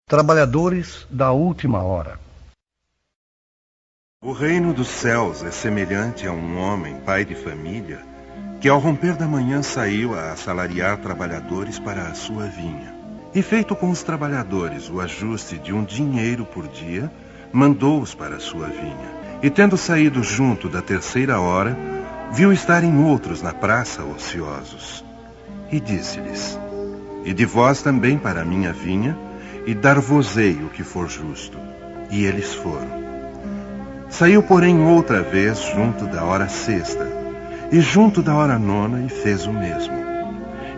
Trabalhadores da última hora. O reino dos céus é semelhante a um homem, pai de família, que ao romper da manhã saiu a assalariar trabalhadores para a sua vinha. E feito com os trabalhadores o ajuste de um dinheiro por dia, mandou-os para a sua vinha. E tendo saído junto da terceira hora, viu estarem outros na praça ociosos. E disse-lhes: Ide vós também para a minha vinha, e dar-vos-ei o que for justo. E eles foram. Saiu, porém, outra vez junto da hora sexta, e junto da hora nona, e fez o mesmo.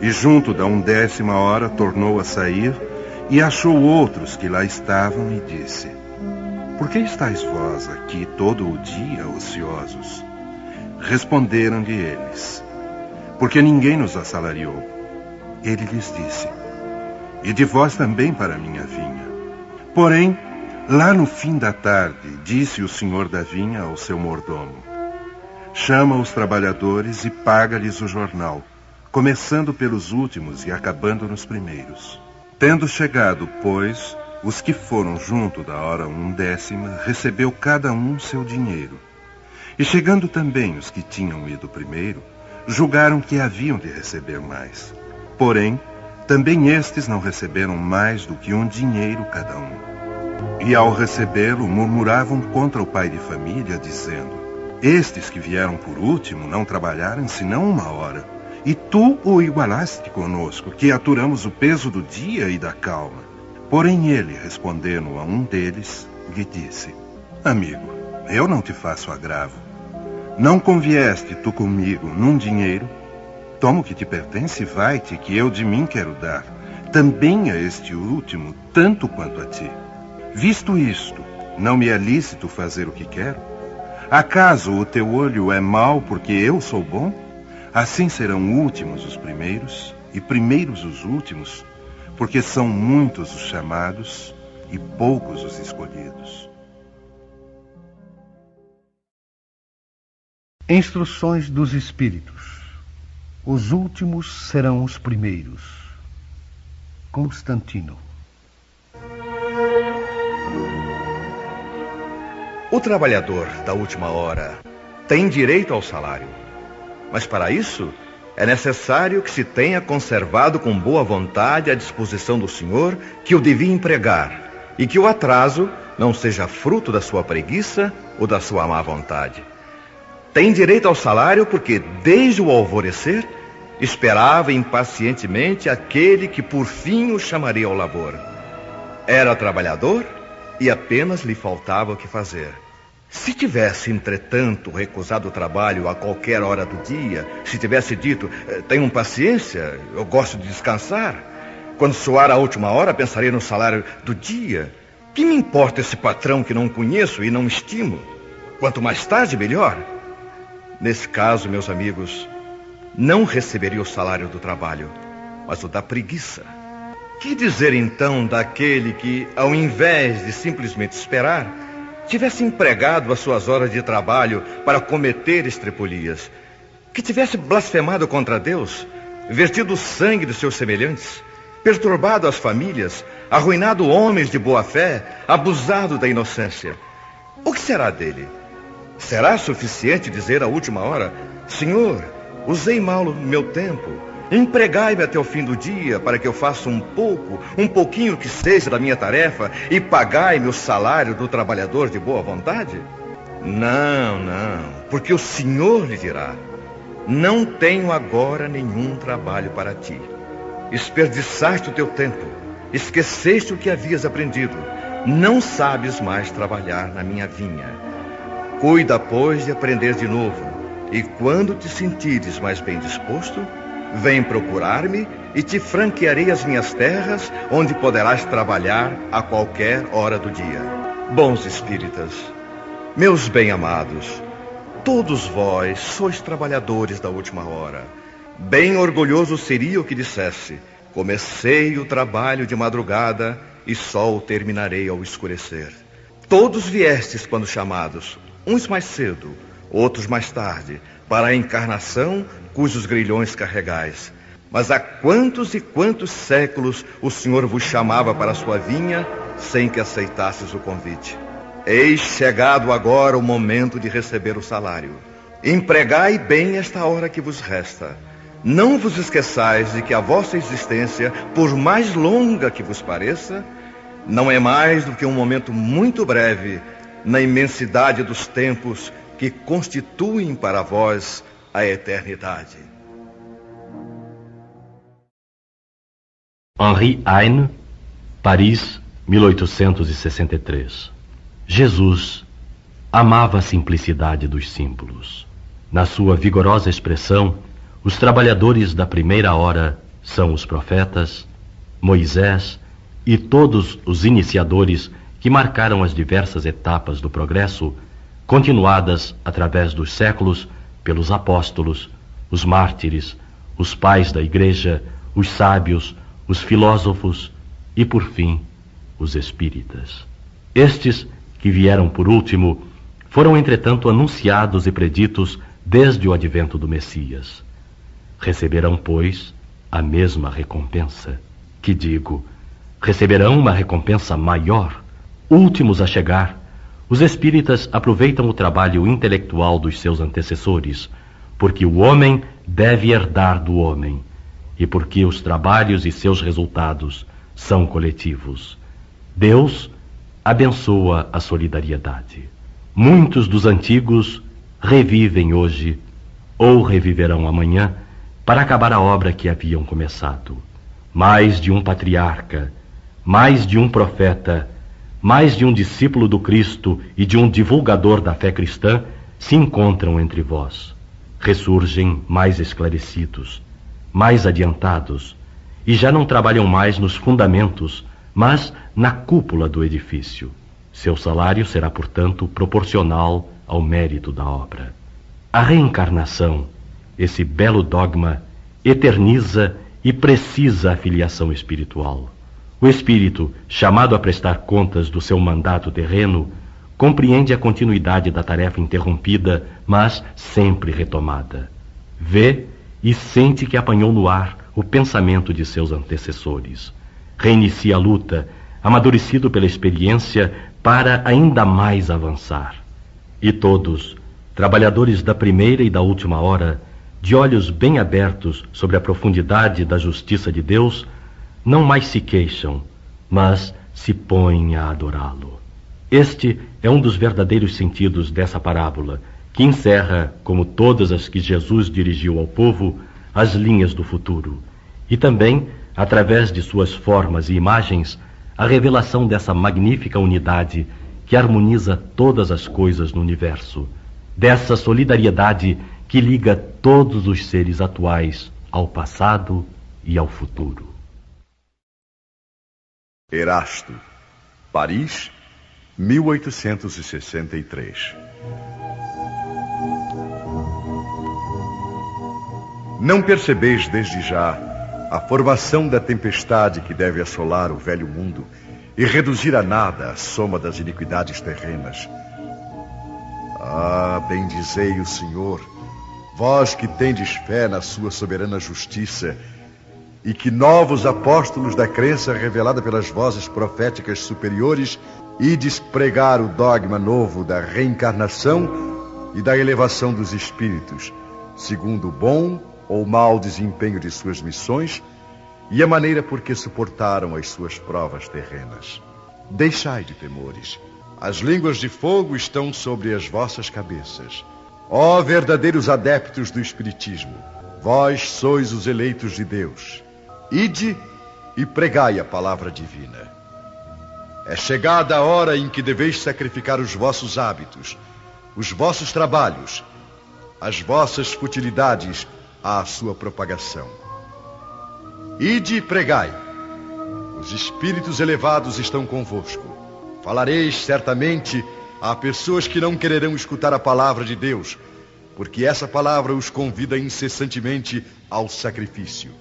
E junto da 11ª hora tornou a sair, e achou outros que lá estavam, e disse: Por que estáis vós aqui todo o dia ociosos? Responderam-lhe eles: Porque ninguém nos assalariou. Ele lhes disse: Ide vós também para a minha vinha. Porém, lá no fim da tarde, disse o senhor da vinha ao seu mordomo: Chama os trabalhadores e paga-lhes o jornal, começando pelos últimos e acabando nos primeiros. Tendo chegado, pois, os que foram junto da hora 11ª, recebeu cada um seu dinheiro. E chegando também os que tinham ido primeiro, julgaram que haviam de receber mais. Porém, também estes não receberam mais do que um dinheiro cada um. E ao recebê-lo, murmuravam contra o pai de família, dizendo: Estes que vieram por último não trabalharam senão 1 hora. E tu o igualaste conosco, que aturamos o peso do dia e da calma. Porém ele, respondendo a um deles, lhe disse: Amigo, eu não te faço agravo. Não convieste tu comigo num dinheiro? Toma o que te pertence e vai-te, que eu de mim quero dar, também a este último, tanto quanto a ti. Visto isto, não me é lícito fazer o que quero? Acaso o teu olho é mau porque eu sou bom? Assim serão últimos os primeiros, e primeiros os últimos, porque são muitos os chamados e poucos os escolhidos. Instruções dos Espíritos. Os últimos serão os primeiros. Constantino. O trabalhador da última hora tem direito ao salário, mas para isso é necessário que se tenha conservado com boa vontade à disposição do senhor que o devia empregar, e que o atraso não seja fruto da sua preguiça ou da sua má vontade. Tem direito ao salário porque, desde o alvorecer, esperava impacientemente aquele que por fim o chamaria ao labor. Era trabalhador e apenas lhe faltava o que fazer. Se tivesse, entretanto, recusado o trabalho a qualquer hora do dia, se tivesse dito: tenham paciência, eu gosto de descansar, quando soar a última hora pensarei no salário do dia. Que me importa esse patrão que não conheço e não estimo? Quanto mais tarde, melhor. Nesse caso, meus amigos, não receberia o salário do trabalho, mas o da preguiça. Que dizer então daquele que, ao invés de simplesmente esperar, tivesse empregado as suas horas de trabalho para cometer estrepolias, que tivesse blasfemado contra Deus, vertido o sangue dos seus semelhantes, perturbado as famílias, arruinado homens de boa fé, abusado da inocência? O que será dele? Será suficiente dizer à última hora: Senhor, usei mal o meu tempo, empregai-me até o fim do dia para que eu faça um pouquinho que seja da minha tarefa e pagai-me o salário do trabalhador de boa vontade? Não, porque o Senhor lhe dirá: não tenho agora nenhum trabalho para ti. Desperdiçaste o teu tempo, esqueceste o que havias aprendido, não sabes mais trabalhar na minha vinha. Cuida, pois, de aprender de novo, e quando te sentires mais bem disposto, vem procurar-me e te franquearei as minhas terras, onde poderás trabalhar a qualquer hora do dia. Bons espíritas, meus bem-amados, todos vós sois trabalhadores da última hora. Bem orgulhoso seria o que dissesse: comecei o trabalho de madrugada e só o terminarei ao escurecer. Todos viestes quando chamados, uns mais cedo, outros mais tarde, para a encarnação cujos grilhões carregais. Mas há quantos e quantos séculos o Senhor vos chamava para a sua vinha, sem que aceitasses o convite. Eis chegado agora o momento de receber o salário. Empregai bem esta hora que vos resta. Não vos esqueçais de que a vossa existência, por mais longa que vos pareça, não é mais do que um momento muito breve na imensidade dos tempos que constituem para vós a eternidade. Henri Heine, Paris, 1863. Jesus amava a simplicidade dos símbolos. Na sua vigorosa expressão, os trabalhadores da primeira hora são os profetas, Moisés e todos os iniciadores que marcaram as diversas etapas do progresso, continuadas através dos séculos pelos apóstolos, os mártires, os pais da igreja, os sábios, os filósofos e, por fim, os espíritas. Estes, que vieram por último, foram, entretanto, anunciados e preditos desde o advento do Messias. Receberão, pois, a mesma recompensa. Que digo, receberão uma recompensa maior. Últimos a chegar, os espíritas aproveitam o trabalho intelectual dos seus antecessores, porque o homem deve herdar do homem, e porque os trabalhos e seus resultados são coletivos. Deus abençoa a solidariedade. Muitos dos antigos revivem hoje, ou reviverão amanhã, para acabar a obra que haviam começado. Mais de um patriarca, mais de um profeta, mais de um discípulo do Cristo e de um divulgador da fé cristã se encontram entre vós. Ressurgem mais esclarecidos, mais adiantados, e já não trabalham mais nos fundamentos, mas na cúpula do edifício. Seu salário será, portanto, proporcional ao mérito da obra. A reencarnação, esse belo dogma, eterniza e precisa a filiação espiritual. O espírito, chamado a prestar contas do seu mandato terreno, compreende a continuidade da tarefa interrompida, mas sempre retomada. Vê e sente que apanhou no ar o pensamento de seus antecessores. Reinicia a luta, amadurecido pela experiência, para ainda mais avançar. E todos, trabalhadores da primeira e da última hora, de olhos bem abertos sobre a profundidade da justiça de Deus, não mais se queixam, mas se põem a adorá-lo. Este é um dos verdadeiros sentidos dessa parábola, que encerra, como todas as que Jesus dirigiu ao povo, as linhas do futuro, e também, através de suas formas e imagens, a revelação dessa magnífica unidade que harmoniza todas as coisas no universo, dessa solidariedade que liga todos os seres atuais ao passado e ao futuro. Erasto, Paris, 1863. Não percebeis desde já a formação da tempestade que deve assolar o velho mundo e reduzir a nada a soma das iniquidades terrenas? Ah, bendizei o Senhor, vós que tendes fé na sua soberana justiça e que novos apóstolos da crença revelada pelas vozes proféticas superiores ides pregar o dogma novo da reencarnação e da elevação dos espíritos, segundo o bom ou mau desempenho de suas missões e a maneira por que suportaram as suas provas terrenas. Deixai de temores. As línguas de fogo estão sobre as vossas cabeças. Ó verdadeiros adeptos do Espiritismo, vós sois os eleitos de Deus. Ide e pregai a palavra divina. É chegada a hora em que deveis sacrificar os vossos hábitos, os vossos trabalhos, as vossas futilidades à sua propagação. Ide e pregai. Os espíritos elevados estão convosco. Falareis certamente a pessoas que não quererão escutar a palavra de Deus, porque essa palavra os convida incessantemente ao sacrifício.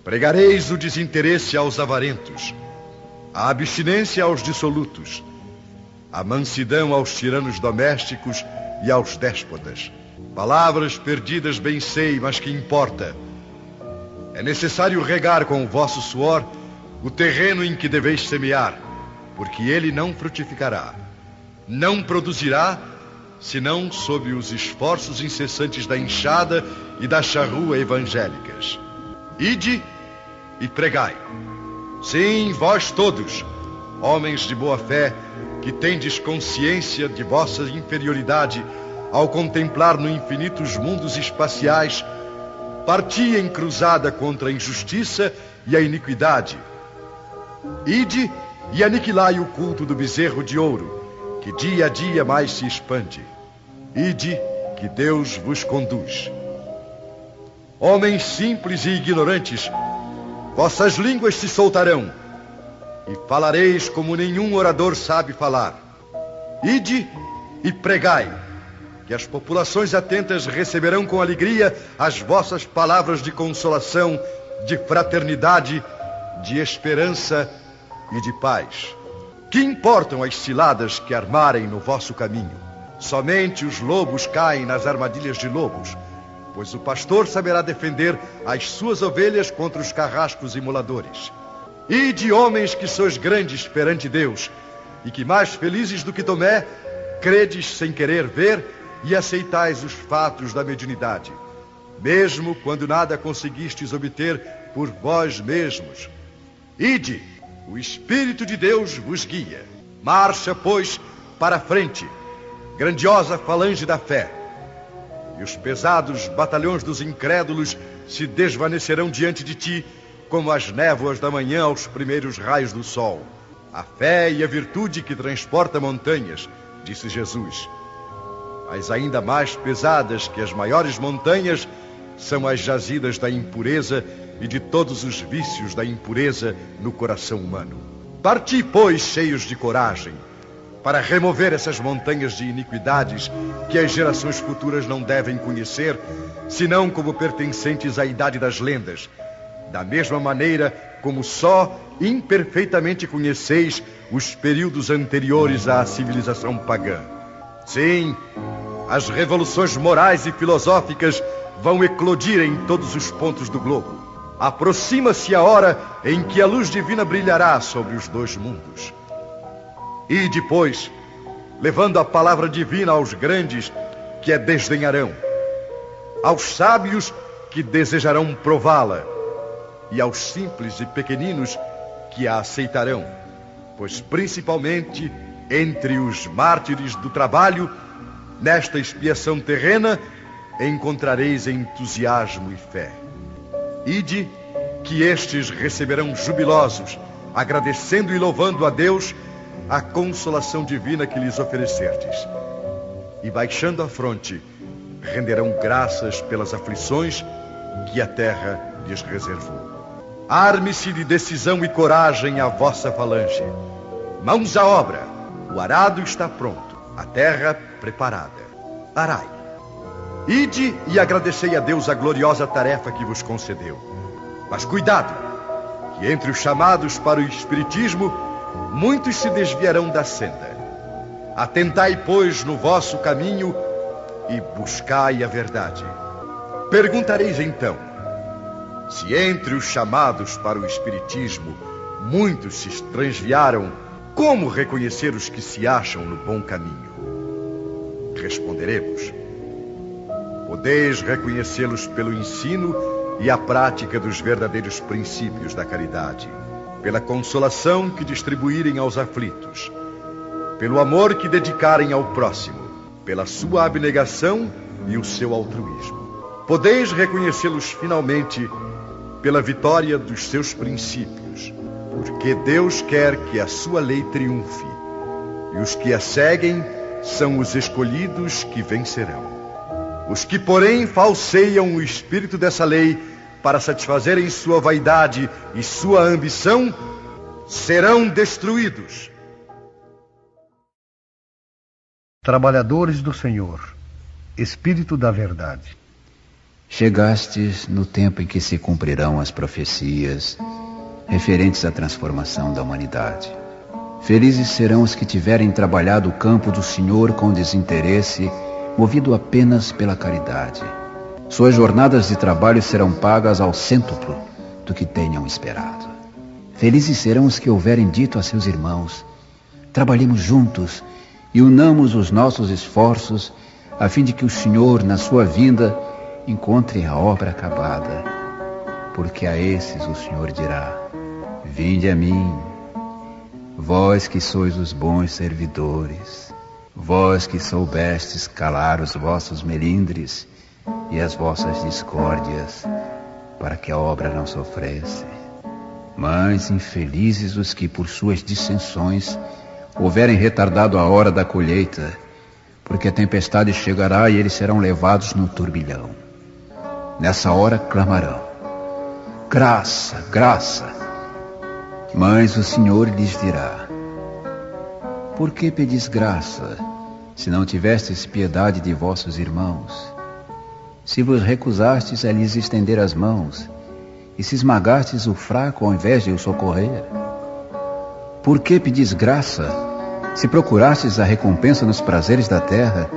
Pregareis o desinteresse aos avarentos, a abstinência aos dissolutos, a mansidão aos tiranos domésticos e aos déspotas. Palavras perdidas bem sei, mas que importa. É necessário regar com o vosso suor o terreno em que deveis semear, porque ele não frutificará, não produzirá, senão sob os esforços incessantes da enxada e da charrua evangélicas. Ide e pregai. Sim, vós todos, homens de boa fé, que tendes consciência de vossa inferioridade ao contemplar no infinito os mundos espaciais, parti em cruzada contra a injustiça e a iniquidade. Ide e aniquilai o culto do bezerro de ouro, que dia a dia mais se expande. Ide, que Deus vos conduz. Homens simples e ignorantes, vossas línguas se soltarão, e falareis como nenhum orador sabe falar. Ide e pregai, que as populações atentas receberão com alegria as vossas palavras de consolação, de fraternidade, de esperança e de paz. Que importam as ciladas que armarem no vosso caminho? Somente os lobos caem nas armadilhas de lobos, pois o pastor saberá defender as suas ovelhas contra os carrascos imoladores. Ide, homens que sois grandes perante Deus, e que mais felizes do que Tomé, credes sem querer ver e aceitais os fatos da mediunidade, mesmo quando nada conseguistes obter por vós mesmos. Ide, o Espírito de Deus vos guia. Marcha, pois, para a frente, grandiosa falange da fé, e os pesados batalhões dos incrédulos se desvanecerão diante de ti, como as névoas da manhã aos primeiros raios do sol. A fé e a virtude que transporta montanhas, disse Jesus. Mas ainda mais pesadas que as maiores montanhas são as jazidas da impureza e de todos os vícios da impureza no coração humano. Parti, pois, cheios de coragem, para remover essas montanhas de iniquidades que as gerações futuras não devem conhecer, senão como pertencentes à idade das lendas, da mesma maneira como só imperfeitamente conheceis os períodos anteriores à civilização pagã. Sim, as revoluções morais e filosóficas vão eclodir em todos os pontos do globo. Aproxima-se a hora em que a luz divina brilhará sobre os dois mundos. E depois, levando a palavra divina aos grandes que a desdenharão, aos sábios que desejarão prová-la, e aos simples e pequeninos que a aceitarão, pois principalmente entre os mártires do trabalho, nesta expiação terrena, encontrareis entusiasmo e fé. Ide, que estes receberão jubilosos, agradecendo e louvando a Deus a consolação divina que lhes oferecerdes. E baixando a fronte, renderão graças pelas aflições que a terra lhes reservou. Arme-se de decisão e coragem a vossa falange. Mãos à obra. O arado está pronto, a terra preparada. Arai. Ide e agradecei a Deus a gloriosa tarefa que vos concedeu. Mas cuidado, que entre os chamados para o espiritismo, muitos se desviarão da senda. Atentai, pois, no vosso caminho e buscai a verdade. Perguntareis então, se entre os chamados para o espiritismo muitos se transviaram, como reconhecer os que se acham no bom caminho? Responderemos: podeis reconhecê-los pelo ensino e a prática dos verdadeiros princípios da caridade, pela consolação que distribuírem aos aflitos, pelo amor que dedicarem ao próximo, pela sua abnegação e o seu altruísmo. Podeis reconhecê-los finalmente pela vitória dos seus princípios, porque Deus quer que a sua lei triunfe, e os que a seguem são os escolhidos que vencerão. Os que, porém, falseiam o espírito dessa lei para satisfazerem sua vaidade e sua ambição, serão destruídos. Trabalhadores do Senhor, Espírito da Verdade. Chegastes no tempo em que se cumprirão as profecias referentes à transformação da humanidade. Felizes serão os que tiverem trabalhado o campo do Senhor com desinteresse, movido apenas pela caridade. Suas jornadas de trabalho serão pagas ao cêntuplo do que tenham esperado. Felizes serão os que houverem dito a seus irmãos: trabalhemos juntos e unamos os nossos esforços, a fim de que o Senhor, na sua vinda, encontre a obra acabada. Porque a esses o Senhor dirá: vinde a mim, vós que sois os bons servidores, vós que soubestes calar os vossos melindres e as vossas discórdias, para que a obra não sofresse. Mas infelizes os que por suas dissensões houverem retardado a hora da colheita, porque a tempestade chegará e eles serão levados no turbilhão. Nessa hora clamarão: graça, graça. Mas o Senhor lhes dirá: por que pedis graça, se não tivestes piedade de vossos irmãos? Se vos recusastes a lhes estender as mãos, e se esmagastes o fraco ao invés de o socorrer? Por que pedis graça, se procurastes a recompensa nos prazeres da terra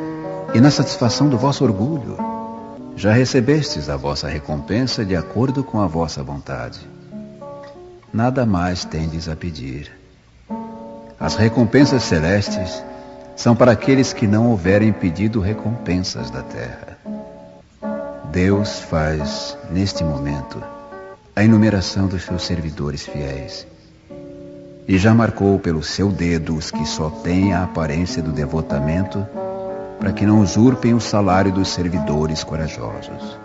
e na satisfação do vosso orgulho? Já recebestes a vossa recompensa de acordo com a vossa vontade. Nada mais tendes a pedir. As recompensas celestes são para aqueles que não houverem pedido recompensas da terra. Deus faz, neste momento, a enumeração dos seus servidores fiéis, e já marcou pelo seu dedo os que só têm a aparência do devotamento, para que não usurpem o salário dos servidores corajosos.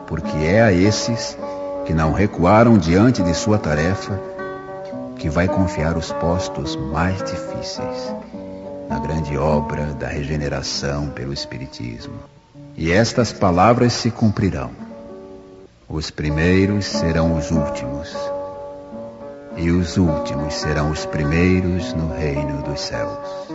Porque é a esses que não recuaram diante de sua tarefa que vai confiar os postos mais difíceis na grande obra da regeneração pelo Espiritismo. E estas palavras se cumprirão: os primeiros serão os últimos, e os últimos serão os primeiros no reino dos céus.